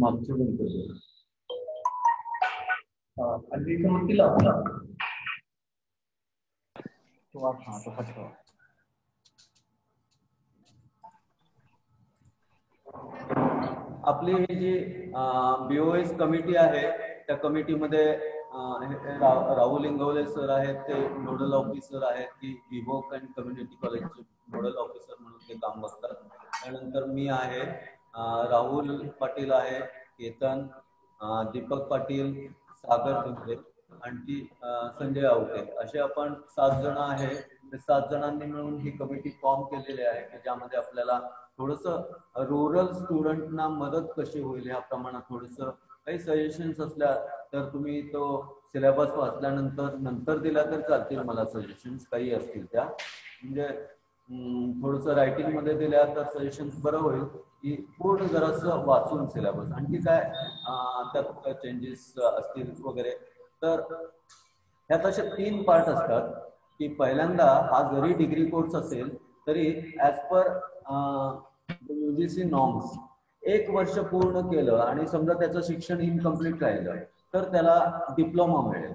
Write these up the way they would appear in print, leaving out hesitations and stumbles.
मागच्या अगदी केला आपली जी BOS कमिटी आहे त्या कमिटीमध्ये राहुल इंगवले सर आहेत, ते नोडल ऑफिसर आहेत की विवोक अँड कम्युनिटी कॉलेजचे नोडल ऑफिसर म्हणून ते काम बघतात. त्यानंतर मी आहे, राहुल पाटील आहे, केतन, दीपक पाटील, सागर दुसरे आणि संजय आवटे, असे आपण 7 जण आहे. 7 जणांनी मिळून ही कमिटी फॉर्म केलेली आहे की ज्यामध्ये आपल्याला थोडस रुरल स्टुडंटना मदत कशी होईल ह्या प्रमाणात थोडस काही सजेशन्स असल्या तर तुम्ही तो सिलेबस वाचल्यानंतर दिला तर चालतील. मला सजेशन्स काही असतील त्या, म्हणजे थोडस रायटिंग मध्ये दिल्या तर सजेशन्स बरं होईल की पूर्ण जरासं वाचून सिलेबस आणखी काय त्यात चेंजेस असतील वगैरे. तर ह्यात असे 3 पार्ट असतात की पहिल्यांदा हा जरी डिग्री कोर्स असेल तरी ऍज पर UGC नॉर्म्स 1 वर्ष पूर्ण केलं आणि समजा त्याचं शिक्षण इनकम्प्लीट राहिलं तर त्याला डिप्लोमा मिळेल.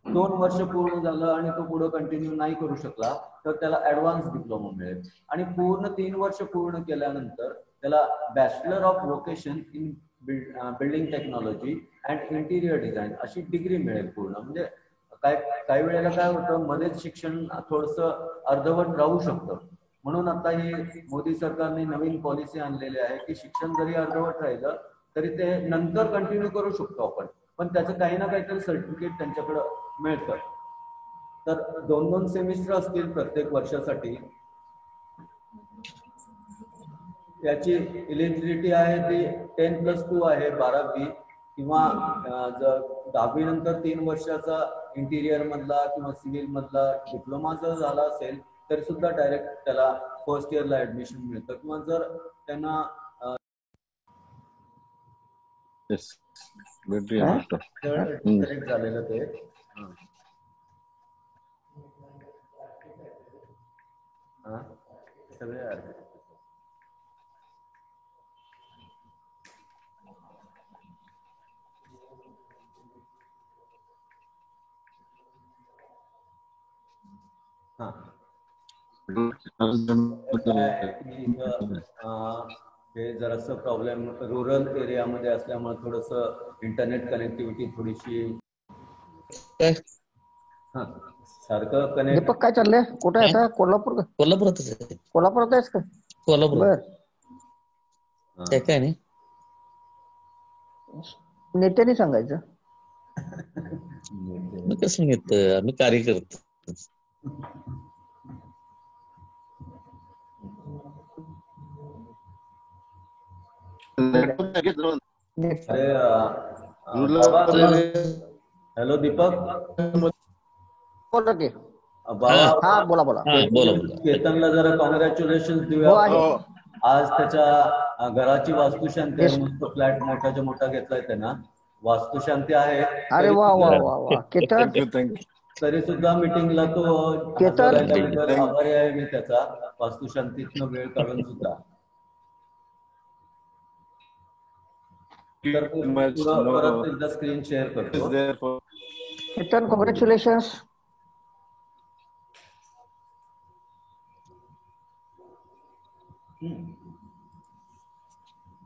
2 वर्ष पूर्ण झालं आणि तो पुढे कंटिन्यू नाही करू शकला तर त्याला ऍडव्हान्स डिप्लोमा मिळेल. आणि पूर्ण 3 वर्ष पूर्ण केल्यानंतर त्याला bachelor of vocation in building technology and interior design अशी डिग्री मिळेल पूर्ण. म्हणजे काही वेळेला काय होतं, मध्येच शिक्षण थोडंसं अर्धवट राहू शकतं. म्हणून आता ही मोदी सरकारने नवीन पॉलिसी आणलेली आहे की शिक्षण जरी अर्धवट राहिलं तरी ते नंतर कंटिन्यू करू शकतो आपण, पण त्याचं काही ना काहीतरी सर्टिफिकेट त्यांच्याकडे मिळतं. तर 2-2 सेमिस्टर असतील प्रत्येक वर्षासाठी. याची एलिजिबिलिटी आहे ती 10+2 आहे, 12वी, किंवा जर 10वी नंतर 3 वर्षाचा इंटिरियर मधला किंवा सिव्हिल मधला डिप्लोमा जर झाला असेल तरी सुद्धा डायरेक्ट त्याला फर्स्ट इयरला ऍडमिशन मिळतं. किंवा जर त्यांना करेक्ट झालेलं ते सगळे आहे. हे जरासं प्रॉब्लेम रुरल एरियामध्ये असल्यामुळे थोडस इंटरनेट कनेक्टिव्हिटी थोडीशी सारखं कनेक्ट. दीपक काय चाललंय? कुठे आहे आता? कोल्हापुरातच आहे. कोल्हापुरात आहेस का? कोल्हापूर. काय नाही, नेत्याने सांगायचं. मी कसं घेत, आम्ही कार्य करतो. हॅलो दीपक. बोला की. बाबा बोला. केतनला जरा कॉंग्रॅच्युलेशन देऊया. आज त्याच्या घराची वास्तुशांती आहे. मस्त फ्लॅट मोठाच्या मोठा घेतलाय त्यांना, वास्तुशांती आहे. अरे वा वा वा वा. केतन तरी सुद्धा मीटिंगला तो आभारी आहे मी त्याचा, वास्तुशांतीतनं वेळ काढून सुद्धा. परत एकदा स्क्रीन शेअर करतो. केतन कॉंग्रॅच्युलेशन्स.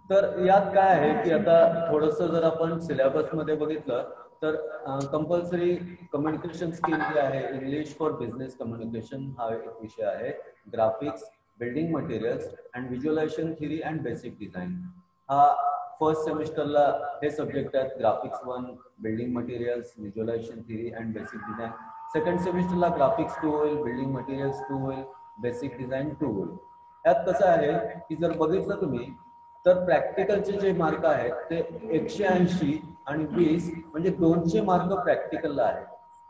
तर यात काय आहे की आता थोडस जर आपण सिलेबस मध्ये बघितलं तर कंपल्सरी कम्युनिकेशन स्किल जे आहे, इंग्लिश फॉर बिझनेस कम्युनिकेशन हा एक विषय आहे. Graphics, building materials and visualisation theory and basic design हा फर्स्ट सेमिस्टरला हे सब्जेक्ट आहेत. Graphics 1, building materials, visualisation theory and basic design. Second सेमिस्टरला ग्राफिक्स 2 होईल, बिल्डिंग मटेरियल्स 2 होईल, बेसिक डिझाईन 2 होईल. यात कसं आहे की जर बघितलं तुम्ही तर प्रॅक्टिकलचे जे मार्क आहेत ते 180 आणि 20 म्हणजे 200 मार्क प्रॅक्टिकलला आहेत.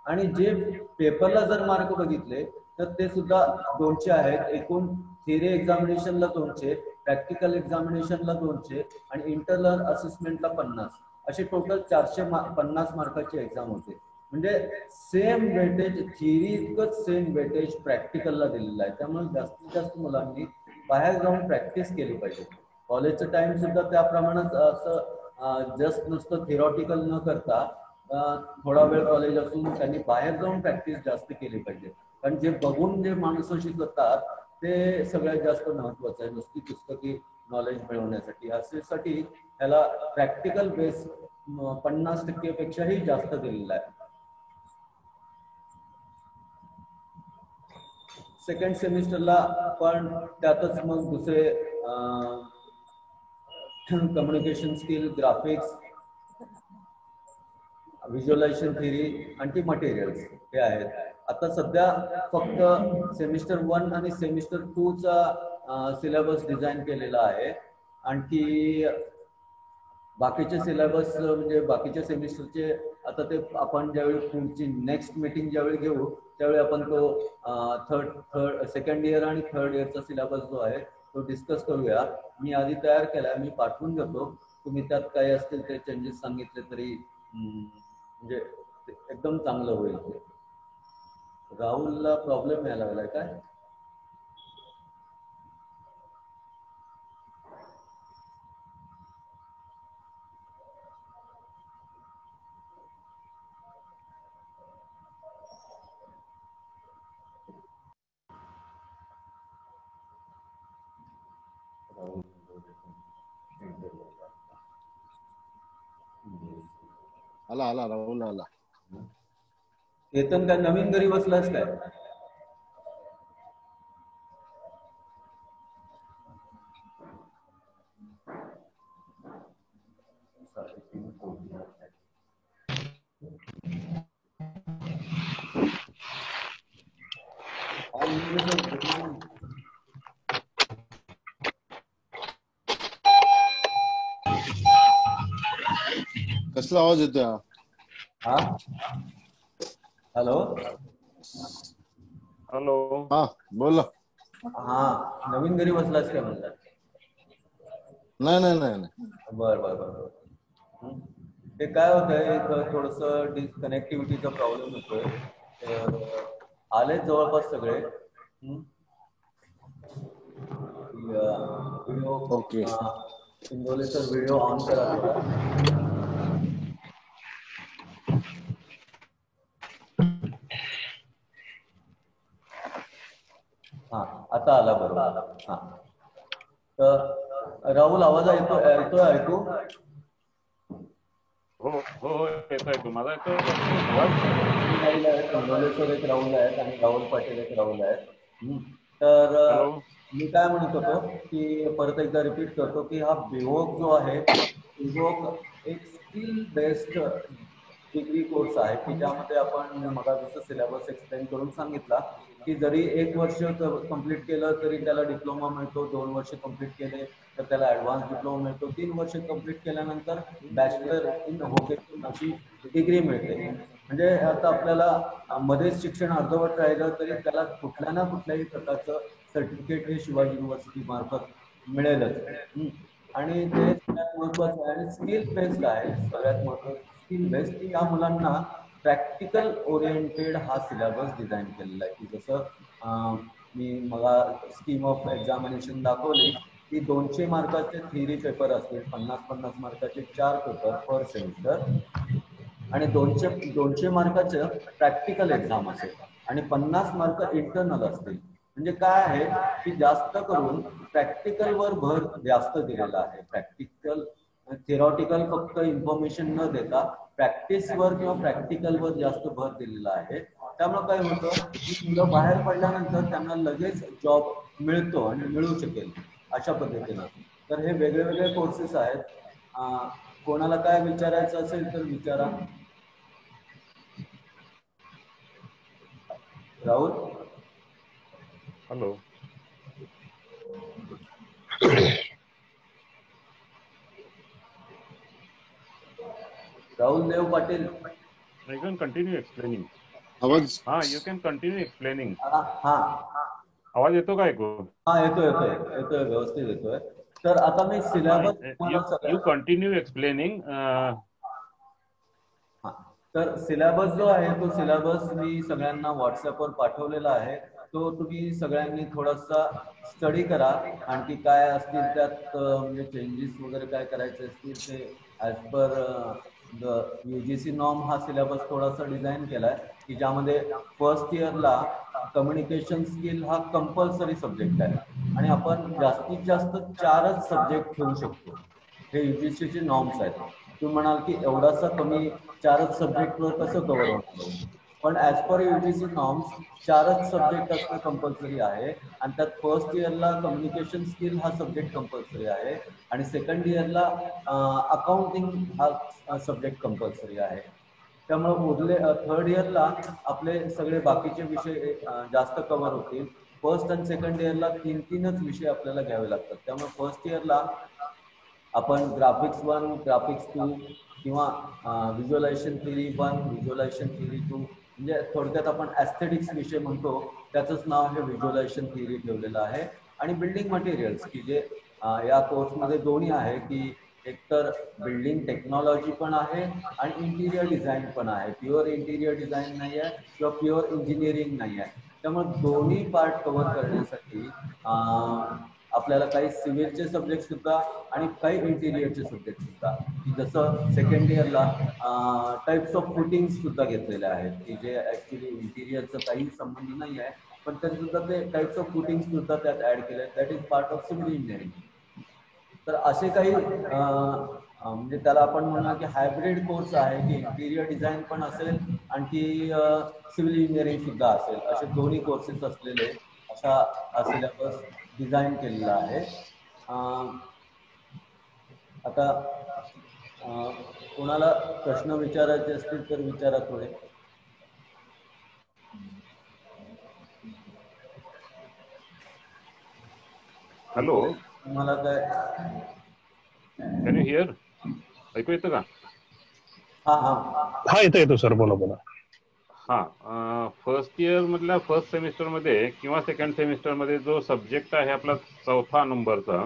आणि जे पेपरला जर मार्क बघितले तर ते सुद्धा 200 आहेत. एकूण थिअरी एक्झामिनेशनला 200, प्रॅक्टिकल एक्झामिनेशनला 200 आणि इंटरनल असेसमेंटला 50, असे टोटल 450 मार्काची एक्झाम होते. म्हणजे सेम वेटेज थिअरी इतकंच सेम वेटेज प्रॅक्टिकलला दिलेलं आहे. त्यामुळे जास्तीत जास्त मुलांनी बाहेर जाऊन प्रॅक्टिस केली पाहिजे. कॉलेजचं टाइम सुद्धा त्याप्रमाणेच असं जस्ट नुसतं थिरॉटिकल न करता थोडा वेळ कॉलेज असून त्यांनी बाहेर जाऊन प्रॅक्टिस जास्त केली पाहिजे. कारण जे बघून जे माणसं शिकतात ते सगळ्यात जास्त महत्वाचं आहे. नुसती पुस्तकी नॉलेज मिळवण्यासाठी असेसाठी त्याला प्रॅक्टिकल बेस 50% पेक्षाही जास्त दिलेला आहे. सेकंड सेमिस्टरला पण त्यातच मग दुसरे communication skill, graphics, visualisation theory आणि मटेरियल्स हे आहेत. आता सध्या फक्त सेमिस्टर 1 आणि सेमिस्टर 2 चा सिलेबस डिझाईन केलेला आहे. आणखी बाकीचे सिलेबस म्हणजे बाकीच्या सेमिस्टरचे आता ते आपण ज्यावेळी पुढची नेक्स्ट मीटिंग ज्यावेळी घेऊ त्यावेळी आपण तो सेकंड इयर आणि थर्ड इयरचा सिलेबस जो आहे तो डिस्कस करूया. मी आधी तयार केलाय, मी पाठवून देतो. तुम्ही त्यात काही असतील ते चेंजेस सांगितले तरी म्हणजे एकदम चांगलं होईल. राहुलला प्रॉब्लेम यायला लागलाय काय? आला आला राहुल आला. केतन काय नवीन घरी बसलास काय? कसला आवाज येतोय? हा हॅलो हॅलो हा बोल. हा नवीन घरी बसलास काय म्हणतात? नाही नाही नाही. बर बर बर. ते काय होतंय थोडस डिस्कनेक्टिव्हिटीचा प्रॉब्लेम होतोय. आले जवळपास सगळे. Video okay. Ingole sir video on करा थोडा. हा आता आला बरोबर. हा तर राहुल आवाज येतोय ऐकू? हो हो येतोय. तुम्हाला येतोय? इंगोले सर एक राहुल आहेत आणि राहुल पाटील एक राहुल आहेत. तर मी काय म्हणत होतो की परत एकदा रिपीट करतो की हा बिवोक जो आहे बिवोक एक स्किल बेस्ड डिग्री कोर्स आहे की ज्यामध्ये आपण मला जसं सिलेबस एक्सप्लेन करून सांगितला की जरी 1 वर्ष कंप्लीट केलं तरी त्याला डिप्लोमा मिळतो, 2 वर्ष कंप्लीट केले तर त्याला ऍडव्हान्स डिप्लोमा मिळतो, 3 वर्ष कंप्लीट केल्यानंतर बॅचलर इन व्होकेशनल अशी डिग्री मिळते. म्हणजे आता आपल्याला मध्येच शिक्षण अर्धवट राहिलं तरी त्याला कुठल्या ना कुठल्याही प्रकारचं सर्टिफिकेट हे शिवाजी युनिव्हर्सिटी मार्फत मिळेलच. आणि ते सगळ्यात महत्वाचं आहे आणि स्किल बेस्ड आहे. सगळ्यात महत्वाचं स्किल बेस्ड की या मुलांना प्रॅक्टिकल ओरिएंटेड हा सिलेबस डिझाईन केलेला आहे. की जसं मी मला स्कीम ऑफ एक्झामिनेशन दाखवली की 200 मार्काचे थिअरी पेपर असतील, 50-50 मार्काचे 4 पेपर पर सेमिस्टर आणि 200 मार्काचं प्रॅक्टिकल एक्झाम असेल आणि 50 मार्क इंटरनल असतील. म्हणजे काय आहे की जास्त करून प्रॅक्टिकलवर भर जास्त दिलेला आहे. प्रॅक्टिकल थिअरॉटिकल फक्त इन्फॉर्मेशन न देता प्रॅक्टिसवर किंवा प्रॅक्टिकलवर जास्त भर दिलेला आहे. त्यामुळे काय होतं की मुलं बाहेर पडल्यानंतर त्यांना लगेच जॉब मिळतो आणि मिळू शकेल अशा पद्धतीनं. तर हे वेगळे वेगळे कोर्सेस आहेत. कोणाला काय विचारायचं असेल तर विचारा. Rahul hello Rahul Dev Patil. You can continue explaining. आवाज यू कॅन कंटिन्यू एक्सप्लेनिंग. हा आवाज येतो का ऐकू? हा येतोय व्यवस्थित येतोय. तर आता मी सिलेबस यू कंटिन्यू एक्सप्लेनिंग. तर सिलेबस जो आहे तो सिलेबस मी सगळ्यांना व्हॉट्सअपवर पाठवलेला आहे. तो तुम्ही सगळ्यांनी थोडासा स्टडी करा. आणखी काय असतील त्यात म्हणजे चेंजेस वगैरे काय करायचे असतील ते ॲज पर UGC नॉर्म हा सिलेबस थोडासा डिझाईन केलाय की ज्यामध्ये फर्स्ट इयरला कम्युनिकेशन स्किल हा कंपल्सरी सब्जेक्ट आहे आणि आपण जास्तीत जास्त 4च सब्जेक्ट ठेवू शकतो. हे UGCचे नॉर्म्स आहेत. तुम्ही म्हणाल की एवढासा कमी 4च सब्जेक्टवर कसं कव्हर होणार, पण ॲज पर UGC नॉर्म्स 4च सब्जेक्ट असणं कंपल्सरी आहे आणि त्यात फर्स्ट इयरला कम्युनिकेशन स्किल हा सब्जेक्ट कंपल्सरी आहे आणि सेकंड इयरला अकाउंटिंग हा सब्जेक्ट कंपल्सरी आहे. त्यामुळे उरले थर्ड इयरला आपले सगळे बाकीचे विषय जास्त कव्हर होतील. फर्स्ट आणि सेकंड इयरला 3-3च विषय आपल्याला घ्यावे लागतात. त्यामुळे फर्स्ट इयरला आपण ग्राफिक्स 1, ग्राफिक्स 2 किंवा व्हिज्युअलायझेशन थिअरी 1, व्हिज्युअलायझेशन थिअरी 2 म्हणजे थोडक्यात आपण ॲस्थेटिक्स विषय म्हणतो त्याचंच नाव हे व्हिज्युअलायझेशन थिअरी ठेवलेलं आहे. आणि बिल्डिंग मटेरियल्स की जे या कोर्समध्ये दोन्ही आहे की एकतर बिल्डिंग टेक्नॉलॉजी पण आहे आणि इंटिरियर डिझाईन पण आहे. प्युअर इंटिरियर डिझाईन नाही आहे किंवा प्युअर इंजिनिअरिंग नाही आहे. त्यामुळे दोन्ही पार्ट कव्हर करण्यासाठी आपल्याला काही सिव्हिलचे सब्जेक्ट सुद्धा आणि काही इंटिरियरचे सब्जेक्ट सुद्धा की जसं सेकंड इयरला टाइप्स ऑफ फुटिंग्स सुद्धा घेतलेले आहेत की जे ऍक्च्युली इंटिरियरचं काही संबंध नाही आहे, पण तरी सुद्धा ते टाइप्स ऑफ फुटिंग्स सुद्धा त्यात ऍड केले. That is part of civil engineering. तर असे काही म्हणजे त्याला आपण म्हणूया की हायब्रिड कोर्स आहे की इंटिरियर डिझाईन पण असेल आणखी सिव्हिल इंजिनिअरिंग सुद्धा असेल, असे दोन्ही कोर्सेस असलेले असा हा सिलेबस डिझाईन केलेला आहे. आता कोणाला प्रश्न विचारायचे असतील तर विचारा थोडे. हॅलो, तुम्हाला काय कॅन यू हिअर? ऐकू येतं का? हा येतो सर, बोला बोला. हा, फर्स्ट इयर मधल्या फर्स्ट सेमिस्टर मध्ये किंवा सेकंड सेमिस्टर मध्ये जो सब्जेक्ट आहे आपला 4था नंबरचा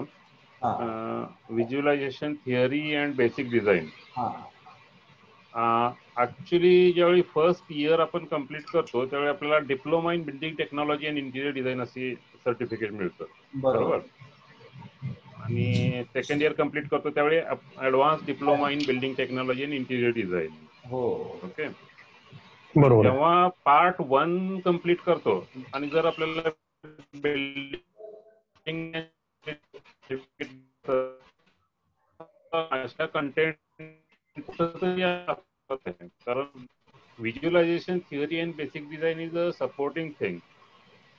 visualisation theory and basic design, actually ज्यावेळी फर्स्ट इयर आपण कम्प्लीट करतो त्यावेळी आपल्याला diploma in building technology and interior design असे सर्टिफिकेट मिळतं, बरोबर? आणि सेकंड इयर कम्प्लीट करतो त्यावेळी advance diploma in building technology and interior design. हो, ओके. बरोबर. जेव्हा पार्ट 1 कम्प्लीट करतो आणि जर आपल्याला बिल्डिंग अशा कंटेंट, कारण visualisation theory and basic design is a supporting thing.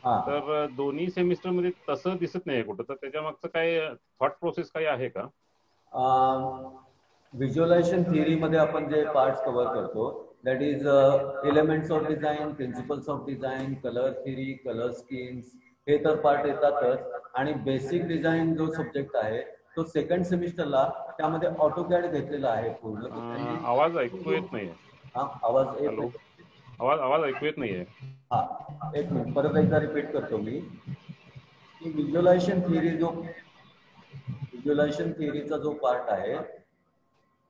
तर दोन्ही सेमिस्टर मध्ये तसं दिसत नाही कुठं, तर त्याच्या मागचं काय थॉट प्रोसेस काही आहे का? व्हिज्युअलायझेशन थिअरी मध्ये आपण जे पार्ट्स कव्हर करतो that is elements of design, principles of design, colour theory, colour schemes, हे तर पार्ट येतातच. आणि बेसिक डिझाईन जो सब्जेक्ट आहे तो सेकंड सेमिस्टरला त्यामध्ये ऑटोकॅड घेतलेला आहे पूर्ण. आवाज ऐकू येत नाहीये. आवाज येत नाही. आवाज ऐकू येत नाहीये. एक मिनिट, परत एकदा रिपीट करतो मी की व्हिज्युअलायझेशन थिअरीचा जो पार्ट आहे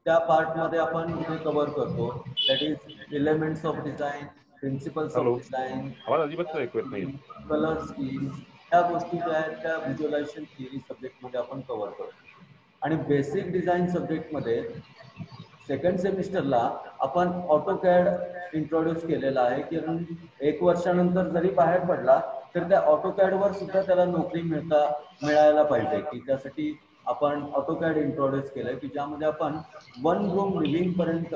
त्या पार्ट मध्ये आपण हे कव्हर करतो that is elements of design, principles of design, आवाज अजिबात ऐकू येत नाहीये. कलर स्कीम्स, ह्या गोष्टी ज्या आहेत त्या व्हिज्युअलायझेशन थिअरी सब्जेक्ट मध्ये आपण कव्हर करतो. आणि बेसिक डिझाईन सब्जेक्ट मध्ये सेकंड सेमिस्टरला आपण ऑटोकॅड इंट्रोड्यूस केलेला आहे की 1 वर्षानंतर जरी बाहेर पडला तर त्या ऑटोकॅडवर सुद्धा त्याला नोकरी मिळायला पाहिजे की त्यासाठी आपण ऑटोकॅड इंट्रोड्यूस केलंय की ज्यामध्ये आपण 1 रूम लिव्हिंग पर्यंत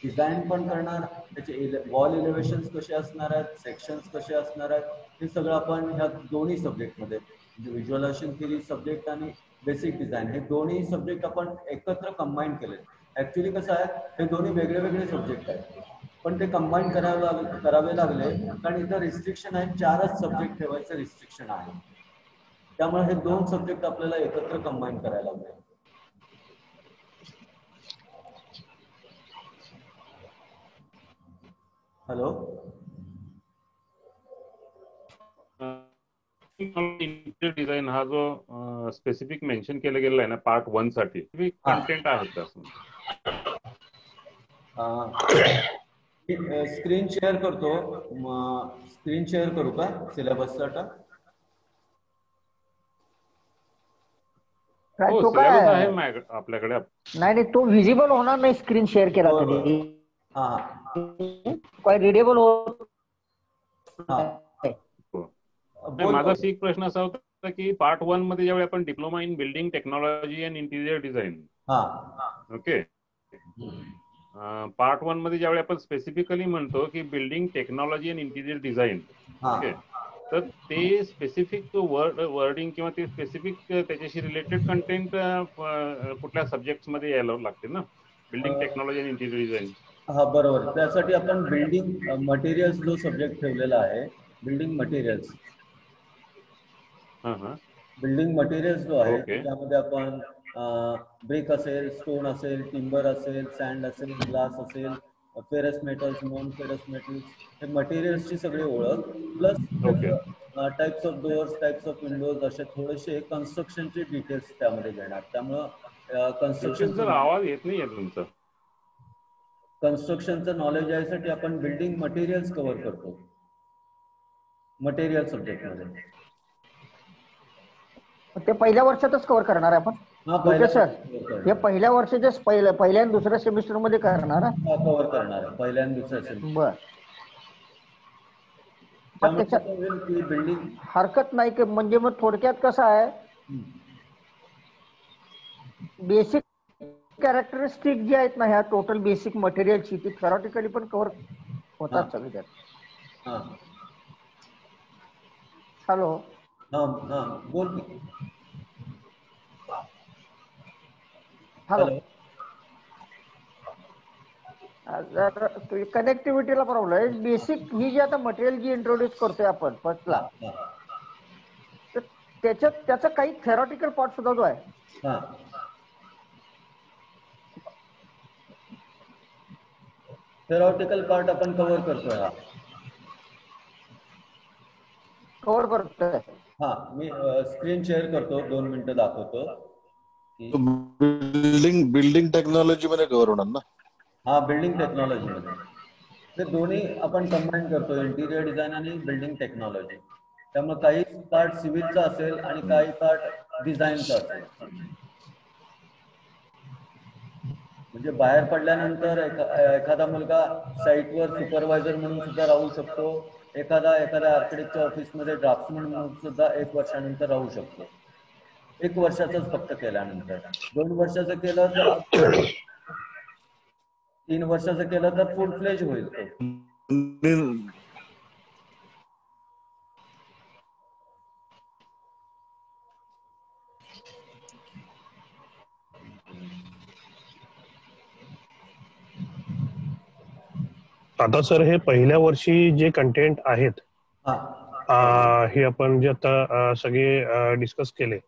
डिझाईन पण करणार, त्याचे वॉल एलिव्हेशन्स कसे असणार आहेत, सेक्शन्स कसे असणार आहेत, हे सगळं आपण ह्या दोन्ही सब्जेक्टमध्ये म्हणजे व्हिज्युअलायझेशन थिअरी सब्जेक्ट आणि बेसिक डिझाईन हे दोन्ही सब्जेक्ट आपण एकत्र कंबाईन केले. ऍक्च्युली कसं आहे, हे दोन्ही वेगळे वेगळे सब्जेक्ट आहेत पण ते कंबाईन करावे लागले कारण इथं रिस्ट्रिक्शन आहे, 4च सब्जेक्ट ठेवायचं रिस्ट्रिक्शन आहे. त्यामुळे हे 2 सब्जेक्ट आपल्याला एकत्र कंबाईन करायला लागले. हॅलो, इंटिरियर डिझाईन हा जो स्पेसिफिक मेन्शन केला गेलेला आहे ना पार्ट 1 साठी, कंटेंट आहे स्क्रीन शेअर करतो. स्क्रीन शेअर करू का सिलेबसचा? हो, तो सिलेबस काय आहे आपल्याकडे. नाही नाही, तो व्हिजिबल होणार नाही स्क्रीन शेअर केला तरी. हा काय रिडेबल होत हा. नाही, माझा एक प्रश्न असा होता की पार्ट 1 मध्ये ज्यावेळी आपण diploma in building technology and interior design, okay, part 1 मध्ये ज्यावेळी आपण स्पेसिफिकली म्हणतो की building technology and interior design, okay, तर ते स्पेसिफिक वर्डिंग किंवा ते स्पेसिफिक त्याच्याशी रिलेटेड कंटेंट कुठल्या सब्जेक्ट मध्ये यायला लागते ना, building technology and interior design. हा बरोबर. त्यासाठी आपण बिल्डिंग मटेरियल्स जो सब्जेक्ट ठेवलेला आहे, बिल्डिंग मटेरियल्स, बिल्डिंग मटेरियल्स जो आहे त्यामध्ये आपण ब्रिक असेल, स्टोन असेल, टिंबर असेल, सँड असेल, ग्लास असेल, ferrous metals, non ferrous metals, हे मटेरियल्सची सगळी ओळख, plus types of doors, types of Windows, असे थोडेसे कन्स्ट्रक्शनचे डिटेल्स त्यामध्ये घेणार. त्यामुळं कन्स्ट्रक्शनचा आवाज येत नाहीये तुमचा. कन्स्ट्रक्शनचं नॉलेज यासाठी आपण बिल्डिंग मटेरियल्स कव्हर करतो मटेरियल सब्जेक्ट मध्ये. ते पहिल्या वर्षातच कव्हर करणार आहे आपण. सर हे पहिल्या वर्षाच्या पहिल्या आणि दुसऱ्या सेमिस्टर मध्ये करणार कव्हर करणार पहिल्या आणि दुसऱ्या सेमिस्टर. बर, बिल्डिंग हरकत नाही की म्हणजे मग थोडक्यात कसं आहे, बेसिक कॅरेक्टरिस्टिक जे आहेत ना ह्या टोटल बेसिक मटेरियलची ती थेरॉटिकली पण कव्हर होतात सगळे त्यात. हॅलो बोल. हॅलो, कनेक्टिव्हिटीला प्रॉब्लेम आहे. बेसिक ही जी आता मटेरियल जी इंट्रोड्यूस करतोय आपण फर्स्टला, तर त्याच्यात त्याचा काही थेरॉटिकल पार्ट सुद्धा जो आहे, थेरॉटिकल पार्ट आपण कव्हर करतोय. कव्हर करतोय. मी स्क्रीन शेअर करतो, 2 मिनिटं दाखवतो. बिल्डिंग टेक्नॉलॉजी मध्ये कव्हर होणार ना. बिल्डिंग टेक्नॉलॉजी मध्ये ते दोन्ही आपण कंबाईन करतो, इंटिरियर डिझाईन आणि बिल्डिंग टेक्नॉलॉजी. त्यामुळे काही पार्ट सिव्हिलचा असेल आणि काही पार्ट डिझाईनचा असेल. म्हणजे बाहेर पडल्यानंतर एखादा मुलगा साईटवर सुपरवायझर म्हणून सुद्धा राहू शकतो, एखाद्या आर्किटेक्टच्या ऑफिसमध्ये ड्राफ्ट्समन म्हणून सुद्धा 1 वर्षानंतर राहू शकतो. 1 वर्षाचंच फक्त केल्यानंतर. 2 वर्षाचं केलं तर, 3 वर्षाचं केलं तर फुल फ्लेज होईल तो. आता सर हे पहिल्या वर्षी जे कंटेंट आहेत हे आपण जे आता सगळे डिस्कस केले,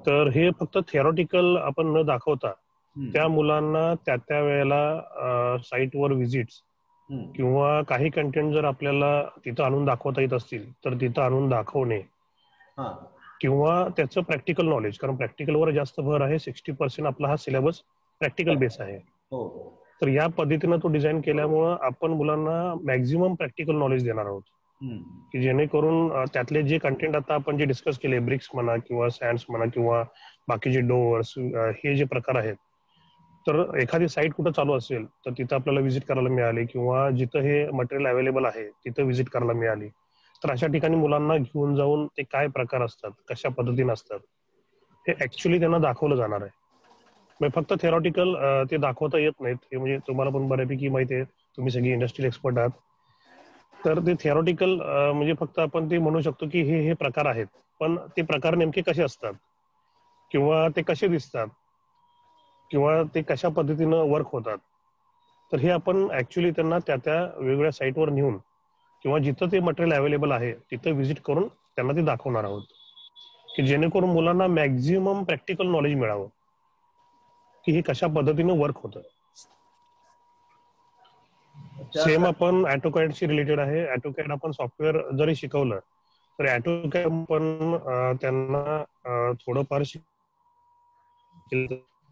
तर हे फक्त थिअरॉटिकल आपण न दाखवता त्या मुलांना त्या वेळेला साईटवर व्हिजिट्स किंवा काही कंटेंट जर आपल्याला तिथं आणून दाखवता येत असतील तर तिथं आणून दाखवणे, किंवा त्याचं प्रॅक्टिकल नॉलेज, कारण प्रॅक्टिकलवर जास्त भर आहे. 60% आपला हा सिलेबस प्रॅक्टिकल बेस आहे. तर या पद्धतीनं तो डिझाईन केल्यामुळं आपण मुलांना मॅक्झिमम प्रॅक्टिकल नॉलेज देणार आहोत, की जेणेकरून त्यातले जे कंटेंट आता आपण जे डिस्कस केले, ब्रिक्स म्हणा किंवा सँड्स म्हणा किंवा बाकीचे डोअर्स, हे जे प्रकार आहेत, तर एखादी साईट कुठं चालू असेल तर तिथं आपल्याला व्हिजिट करायला मिळाली, किंवा जिथं हे मटेरियल अवेलेबल आहे तिथं व्हिजिट करायला मिळाली, तर अशा ठिकाणी मुलांना घेऊन जाऊन ते काय प्रकार असतात, कशा पद्धतीने असतात, हे ऍक्च्युअली त्यांना दाखवलं जाणार आहे. फक्त थेरॉटिकल ते दाखवता येत नाहीत. हे म्हणजे तुम्हाला पण बऱ्यापैकी माहिती आहे, तुम्ही सगळी इंडस्ट्रियल एक्सपर्ट आहात. तर ते थेरॉटिकल म्हणजे फक्त आपण ते म्हणू शकतो की हे प्रकार आहेत, पण ते प्रकार नेमके कसे असतात किंवा ते कसे दिसतात किंवा ते कशा पद्धतीनं वर्क होतात, तर हे आपण ऍक्च्युअली त्यांना त्या वेगवेगळ्या साईटवर नेऊन किंवा जिथं ते मटेरियल अवेलेबल आहे तिथं व्हिजिट करून त्यांना ते दाखवणार आहोत, की जेणेकरून मुलांना मॅक्झिमम प्रॅक्टिकल नॉलेज मिळावं की हे कशा पद्धतीने वर्क होतं. सेम आपण ऑटोकॅडशी रिलेटेड आहे. ऑटोकॅड आपण सॉफ्टवेअर जरी शिकवलं तर ऑटोकॅड पण त्यांना थोडंफार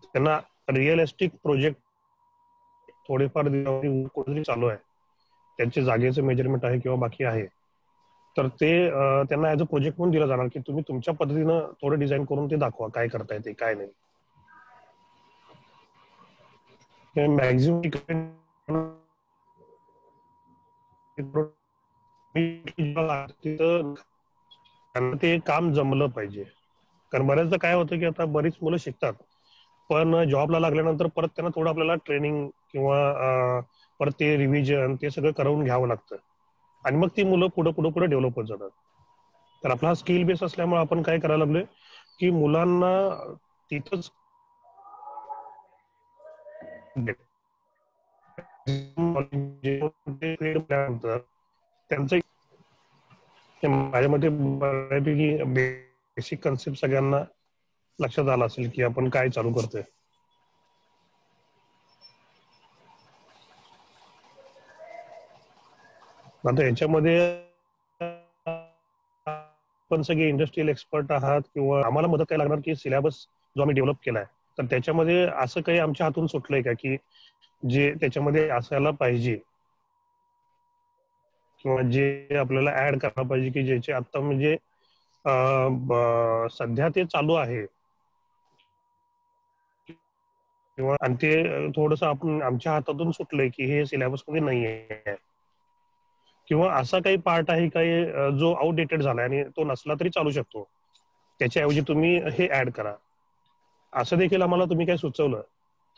त्यांना रिअलिस्टिक प्रोजेक्ट थोडेफार कुठेतरी चालू आहे, त्यांचे जागेचं मेजरमेंट आहे किंवा बाकी आहे, तर ते त्यांना ऍज अ प्रोजेक्ट म्हणून दिलं जाणार की तुम्ही तुमच्या पद्धतीनं थोडं डिझाईन करून ते दाखवा काय करता येते काय नाही. मॅक्झिमम त्यांना ते काम जमलं पाहिजे. कारण बऱ्याचदा काय होतं की आता बरीच मुलं शिकतात पण जॉबला लागल्यानंतर परत त्यांना थोडं आपल्याला ट्रेनिंग किंवा परत ते रिव्हिजन ते सगळं करून घ्यावं लागतं आणि मग ती मुलं पुढे डेव्हलप होत जातात. तर आपला स्किल बेस असल्यामुळे आपण काय करायला लागलोय की मुलांना तिथंच त्यांचं माझ्या मते बऱ्यापैकी बेसिक कन्सेप्ट सगळ्यांना लक्षात आला असेल की आपण काय चालू करतोय. आता याच्यामध्ये आपण सगळे इंडस्ट्रियल एक्सपर्ट आहात किंवा आम्हाला मदत काय लागणार की सिलेबस जो आम्ही डेव्हलप केलाय तर त्याच्यामध्ये असं काही आमच्या हातून सुटलंय का की जे त्याच्यामध्ये असायला पाहिजे किंवा जे आपल्याला ऍड करायला पाहिजे की ज्याचे आता म्हणजे सध्या ते चालू आहे किंवा आणि ते थोडंसं आपण आमच्या हातातून सुटलंय की हे सिलेबस मध्ये नाही आहे किंवा असा काही पार्ट आहे काही जो आउटडेटेड झालाय आणि तो नसला तरी चालू शकतो, त्याच्याऐवजी तुम्ही हे ऍड करा असं देखील आम्हाला तुम्ही काय सुचवलं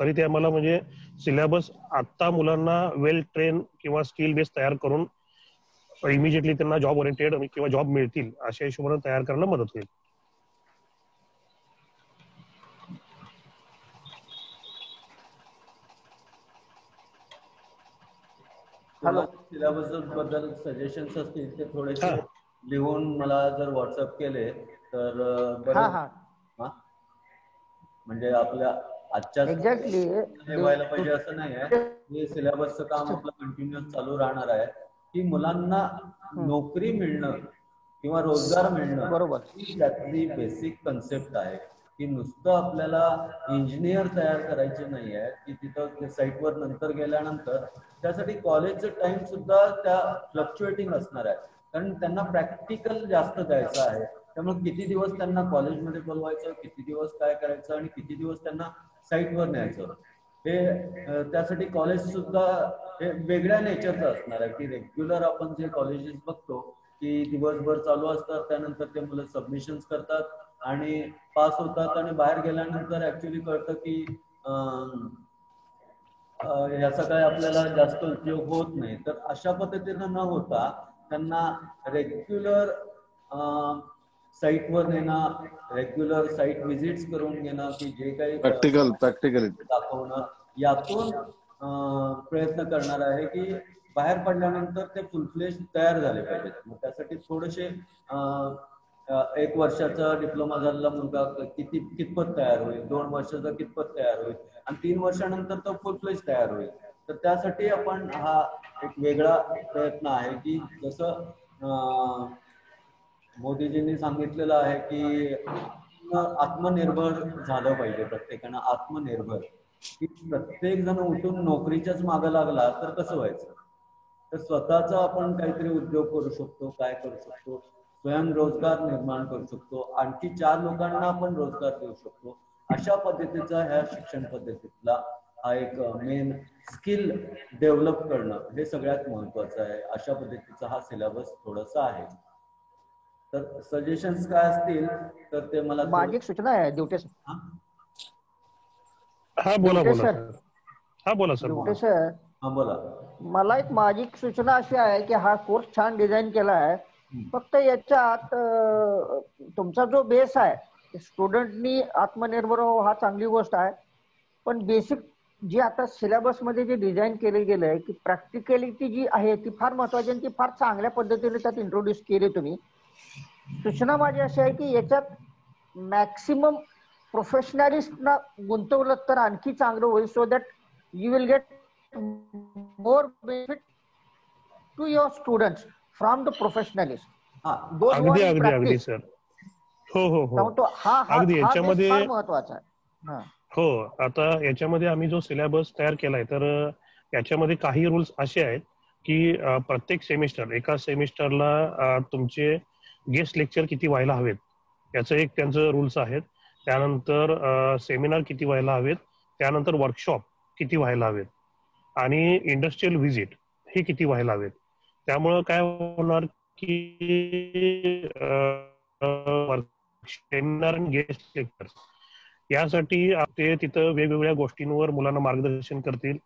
तरी ते आम्हाला म्हणजे सिलेबस आता मुलांना वेल ट्रेन किंवा स्किल बेस तयार करून इमिजिएटली त्यांना जॉब ओरिएंटेड किंवा जॉब मिळतील अशा हिशोबाने तयार करायला मदत होईल. सिलेबस बद्दल सजेशन्स असतील ते थोडेसे लिहून मला जर व्हॉट्सअप केले तर बरं. म्हणजे आपल्या आजच्या व्हायला पाहिजे असं नाही आहे. हे सिलेबसचं काम आपलं कंटिन्युअस चालू राहणार आहे की मुलांना नोकरी मिळणं किंवा रोजगार मिळणं बरोबर ही त्यातली बेसिक कन्सेप्ट आहे की नुसतं आपल्याला इंजिनियर तयार करायचे नाही आहे की तिथं साईटवर नंतर गेल्यानंतर त्यासाठी कॉलेजचं टाइम सुद्धा त्या फ्लक्च्युएटिंग असणार आहे कारण त्यांना प्रॅक्टिकल जास्त द्यायचं आहे. त्यामुळे किती दिवस त्यांना कॉलेजमध्ये बोलवायचं, किती दिवस काय करायचं आणि किती दिवस त्यांना साईटवर न्यायचं हे त्यासाठी कॉलेज सुद्धा हे वेगळ्या नेचरचं असणार आहे की रेग्युलर आपण जे कॉलेजेस बघतो की दिवसभर चालू असतात त्यानंतर ते मुलं सबमिशन्स करतात आणि पास होतात आणि बाहेर गेल्यानंतर ऍक्च्युली कळतं की याचा काय आपल्याला जास्त उपयोग होत नाही. तर अशा पद्धतीनं न होता त्यांना रेग्युलर साईटवर नेणं, रेग्युलर साईट व्हिजिट्स करून घेणं की जे काही प्रॅक्टिकल दाखवणं यातून प्रयत्न करणार आहे की बाहेर पडल्यानंतर ते फुल फ्लेज तयार झाले पाहिजेत. मग त्यासाठी थोडेसे 1 वर्षाचा डिप्लोमा झालेला मुलगा कितपत तयार होईल, 2 वर्षाचा कितपत तयार होईल आणि 3 वर्षानंतर तो फुल फ्लेज तयार होईल. तर त्यासाठी आपण हा एक वेगळा प्रयत्न आहे की जसं मोदीजींनी सांगितलेलं आहे की आत्मनिर्भर झालं पाहिजे, प्रत्येकानं आत्मनिर्भर की प्रत्येक जण उठून नोकरीच्याच मागं लागला तर कसं व्हायचं. तर स्वतःचा आपण काहीतरी उद्योग करू शकतो, काय करू शकतो, स्वयंरोजगार निर्माण करू शकतो, आणखी 4 लोकांना आपण रोजगार देऊ शकतो. अशा पद्धतीचा ह्या शिक्षण पद्धतीतला हा एक मेन स्किल डेव्हलप करणं हे सगळ्यात महत्वाचं आहे. अशा पद्धतीचा हा सिलेबस थोडासा आहे. तर सजेशन्स काय असतील तर ते मला माझी एक सूचना आहे ड्युटे सर. हा बोला सर. बोला. मला एक माझी सूचना अशी आहे की हा कोर्स छान डिझाईन केला आहे, फक्त याच्यात तुमचा जो बेस आहे स्टुडंटनी आत्मनिर्भर हा चांगली गोष्ट आहे, पण बेसिक जी आता सिलेबस मध्ये जे डिझाईन केले गेले आहे की प्रॅक्टिकॅलिटी जी आहे ती फार महत्वाची आणि ती फार चांगल्या पद्धतीने त्यात इंट्रोड्यूस केली तुम्ही. सूचना माझी अशी आहे की याच्यात मॅक्सिमम प्रोफेशनलिस्टना गुंतवलं तर आणखी चांगलं होईल, so that you will get more benefit to your students from the professionalist. अगदी सर. हो अगदी याच्यामध्ये महत्वाचा आहे. हो आता याच्यामध्ये आम्ही जो सिलेबस तयार केलाय तर याच्यामध्ये काही रूल्स असे आहेत की प्रत्येक सेमिस्टर, एका सेमिस्टरला तुमचे गेस्ट लेक्चर किती व्हायला हवेत याचं एक त्यांचं रूल्स आहेत. त्यानंतर सेमिनार किती व्हायला हवेत, त्यानंतर वर्कशॉप किती व्हायला हवेत आणि इंडस्ट्रियल व्हिजिट हे किती व्हायला हवेत. त्यामुळं काय होणार की सेमिनार आणि गेस्ट लेक्चर यासाठी ते तिथं वेगवेगळ्या गोष्टींवर मुलांना मार्गदर्शन करतील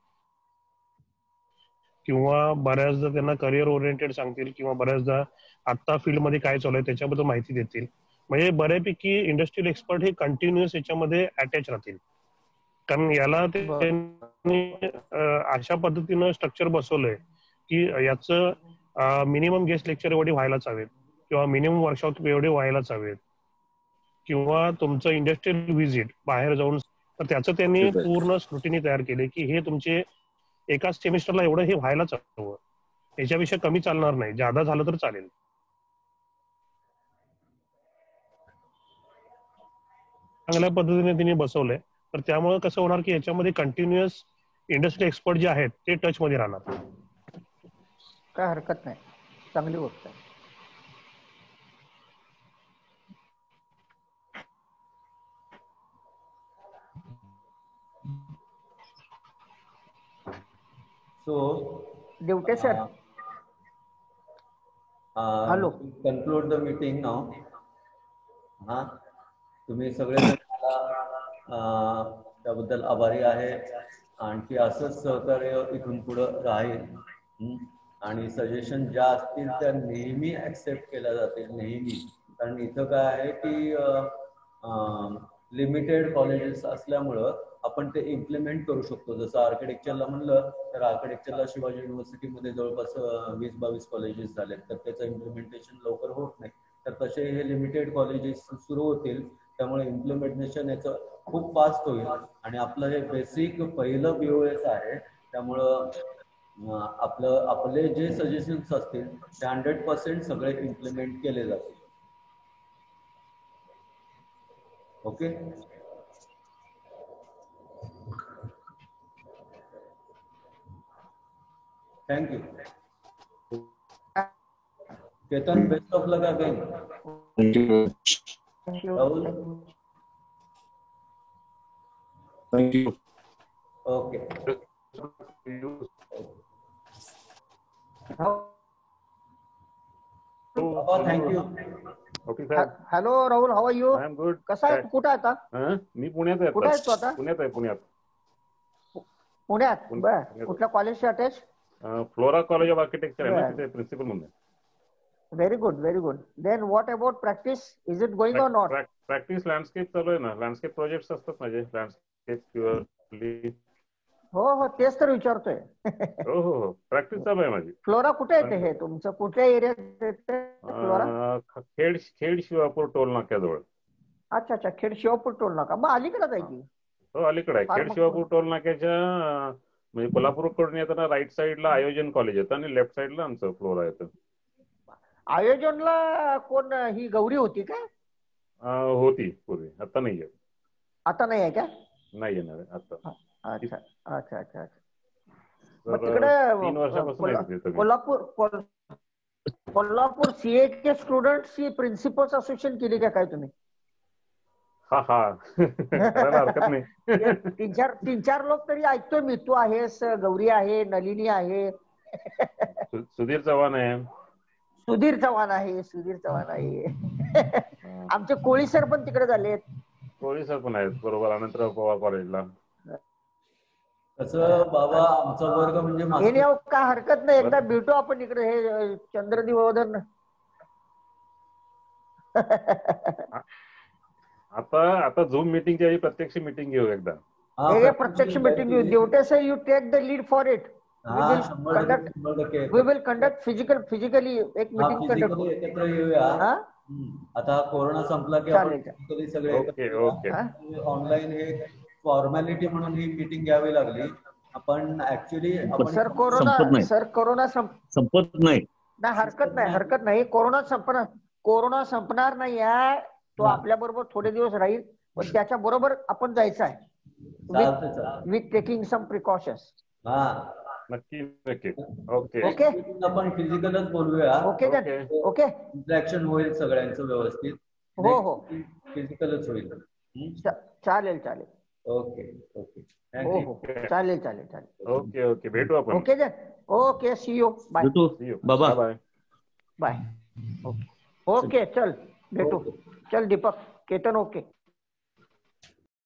किंवा बऱ्याचदा त्यांना करिअर ओरिएंटेड सांगतील किंवा बऱ्याचदा आता फील्डमध्ये काय चालू आहे त्याच्याबद्दल माहिती देतील. म्हणजे बऱ्यापैकी इंडस्ट्रियल एक्सपर्ट हे कंटिन्युअस याच्यामध्ये अटॅच राहतील. कारण याला त्यांनी अशा पद्धतीनं स्ट्रक्चर बसवलंय की याचं मिनिमम गेस्ट लेक्चर एवढे व्हायलाच हवेत किंवा मिनिमम वर्कशॉप एवढे व्हायलाच हवेत किंवा तुमचं इंडस्ट्रियल व्हिजिट बाहेर जाऊन, तर त्याचं त्यांनी पूर्ण स्क्रुटिनी तयार केले की हे तुमचे एकाच सेमिस्टरला एवढं हे व्हायलाच हवं, याच्यापेक्षा कमी चालणार नाही, जादा झालं तर चालेल. चांगल्या पद्धतीने त्यांनी बसवलंय. तर त्यामुळे कसं होणार की याच्यामध्ये कंटिन्युअस इंडस्ट्री एक्सपर्ट जे आहेत ते टच मध्ये राहणार. काय हरकत नाही, चांगली गोष्ट आहे. So, Devate sir, hello, conclude the meeting now. हा, तुम्ही सगळेजण त्याबद्दल आभारी आहे. आणखी असंच सहकार्य इथून पुढं राहील आणि सजेशन ज्या असतील त्या नेहमी ऍक्सेप्ट केल्या जातील, नेहमी. कारण इथं काय आहे की लिमिटेड कॉलेजेस असल्यामुळं आपण ते इम्प्लिमेंट करू शकतो. जसं आर्किटेक्चरला म्हणलं तर आर्किटेक्चरला शिवाजी युनिव्हर्सिटीमध्ये जवळपास 20-22 कॉलेजेस झालेत, तर त्याचं इम्प्लिमेंटेशन लवकर होत नाही. तर तसे हे लिमिटेड कॉलेजेस सुरू होतील, त्यामुळे इम्प्लिमेंटेशन याचं खूप फास्ट होईल. आणि आपलं हे बेसिक पहिलं BOS आहे, त्यामुळं आपले जे सजेशन्स असतील ते 100% सगळे इम्प्लिमेंट केले जातील. Okay, thank you. Ketan, best of luck again. Rahul, thank you. Okay, thank you. Hello Rahul, how are you? I am good. कसा आहे, कुठं आहे आता? मी पुण्यात आहे. कुठे आहेस तू आता? पुण्यात आहे. पुण्यात. बर, कुठल्या कॉलेजशी attach? Flora college of architecture आहे ना, तिथे प्रिन्सिपल म्हणून. Very good, very good. Then what about practice, is it going or not? Practice landscape चालू आहे ना, लँडस्केप प्रोजेक्ट असतात माझे, लँडस्केप प्युअरली. हो, तेच तर विचारतोय. हो, प्रॅक्टिस चालू आहे माझी. फ्लोरा कुठे येते हे तुमचं, कुठल्या एरियात येते फ्लोरा? खेड शिवापूर टोल नाक्याजवळ. अच्छा, खेड शिवापूर टोल नाका, मग अलीकडे आहे की? हो, अलीकडे आहे. खेड शिवापूर टोल नाक्याच्या म्हणजे कोल्हापूरकडून येताना राईट साईडला आयोजन कॉलेज येतं आणि लेफ्ट साईडला आमचं फ्लोरा येतं. आयोजनला कोण, ही गौरी होती का? होती पूर्वी, आता नाही आहे. आता नाही आहे का? नाही येणार आहे आता. अच्छा. मग तिकडे 3 वर्षापासून कोल्हापूर CA के स्टुडंट्सची प्रिन्सिपल्स असोसिएशन केली का काय तुम्ही? हा करायला हरकत नाही. 3-4 लोक तरी ऐकतोय मी. तू आहेस, गौरी आहे, नलिनी आहे, सुधीर चव्हाण आहे. सुधीर चव्हाण आहे. आमचे कोळी सर पण तिकडे झालेत. कोळी सर पण आहेत, बरोबर, अनंतराव पवार कॉलेजला. तसं बाबा आमचा वर्ग म्हणजे काय हरकत नाही, एकदा भेटू आपण इकडे, हे चंद्रदिवोदन. आता झूम मीटिंगच्या वेळी प्रत्यक्ष मीटिंग घेऊ एकदा. प्रत्यक्ष मीटिंग घेऊ. Devate sir, you take the lead for it. We will conduct physically एक मीटिंग कंडक्ट एकत्र येऊया. आता कोरोना संपला की आपण सगळे ऑनलाईन हे फॉर्मॅलिटी म्हणून ही मीटिंग घ्यावी लागली. आपण ऍक्च्युली सर कोरोना संपत नाही. हरकत नाही. कोरोना संपणार नाही आहे. तो आपल्या बरोबर थोडे दिवस राहील, पण त्याच्या बरोबर आपण जायचं आहे विथ टेकिंग सम प्रिकॉशन्स. नक्की नक्की. ओके ओके आपण फिजिकलच बोलूया. ओके ओके इंटरॅक्शन होईल सगळ्यांचं व्यवस्थित. हो हो फिजिकलच होईल. चालेल चालेल. ओके ओके हो हो चालेल चालेल चालेल. ओके ओके भेटू आपण. ओके जन ओके सी यू बाय भेटू बाबा. Bye bye. ओके ओके चल भेटू. चल दीपक केतन ओके.